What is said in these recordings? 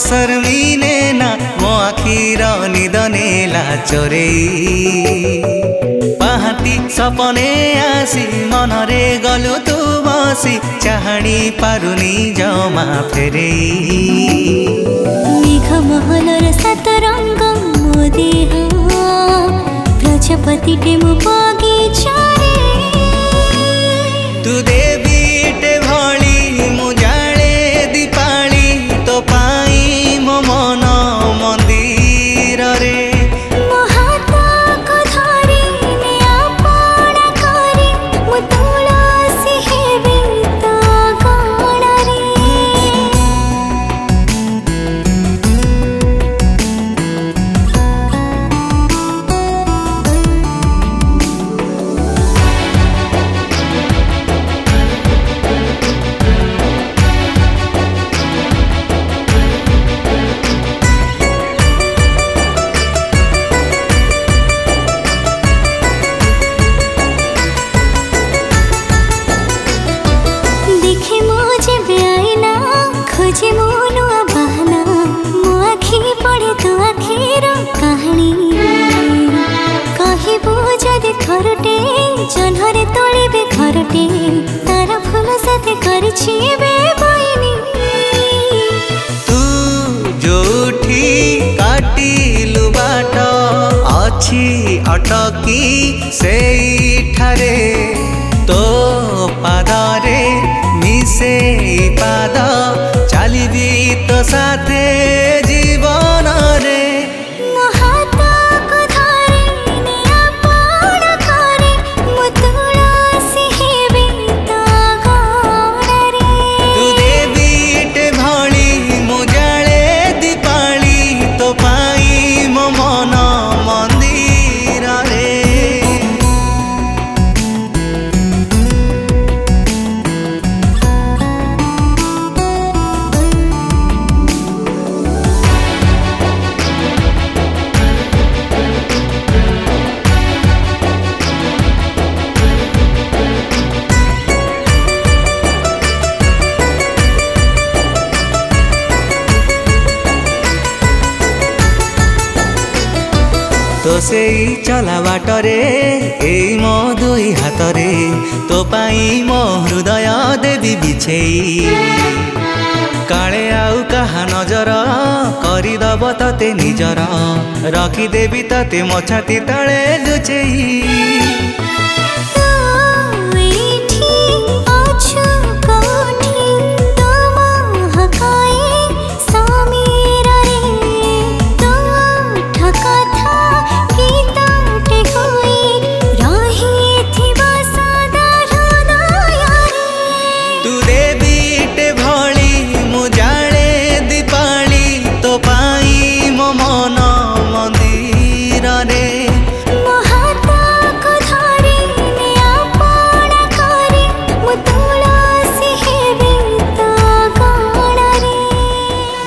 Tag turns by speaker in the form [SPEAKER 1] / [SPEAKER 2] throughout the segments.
[SPEAKER 1] शर्मिने ना मो आखिर निद नेला चोरे पाहाती सपने आसी मनरे गलु तू बसी चाहनी पारुनी जमा फेरे
[SPEAKER 2] मेघमहलर सतरंग मो देह प्रजापति टे मो बगीचा रे
[SPEAKER 1] तू देवी टे भली मु जाले दीपाली तो पाई मो मन मंदिर रे खोजे मोनो बहाना मो आखि पढ़े तो आखिर कहानी कहबो जदि खरटे जन्हरे तोड़े खरटे तार फूल साथे करछि बे बइनी तू जोठी काटिलु बाट अछि अटकी सेई ठारे तो पादरे मिसे पाद चलिबी तो साथे जीवन रे तू देवी टे भली मु जाले दीपाली तो पाई मो मन मंदिर रे तो सेई चला बाटरे एई मो दुई हातरे तो पाई मो हृदय देवी बिछेई काले आउ कहा नजर करदब तते निजर रखिदेवी तते मो छाती तले लुचेई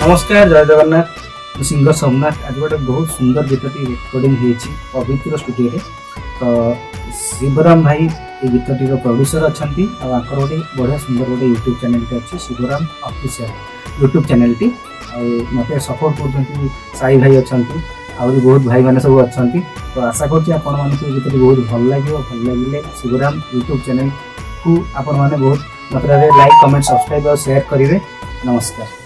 [SPEAKER 3] नमस्कार जय जगन्नाथ सिंगर सोमनाथ आज गोटे बहुत सुंदर गीतटी रेकर्डिंग होती पवित्र स्टूडियो तो शिवराम भाई ये गीतटी प्रोड्यूसर अच्छा गोटे बढ़िया सुंदर गोटे यूट्यूब चैनल अच्छी शिवराम ऑफिशियल यूट्यूब चैनल टी मत सपोर्ट कर साई भाई अच्छा आहरी बहुत भाई मैंने सब अच्छा तो आशा करूँ गीतटी बहुत भल लगे शिवराम यूट्यूब चैनल को आपण मैंने बहुत मात्रा लाइक कमेंट सब्सक्राइब और शेयर करेंगे। नमस्कार।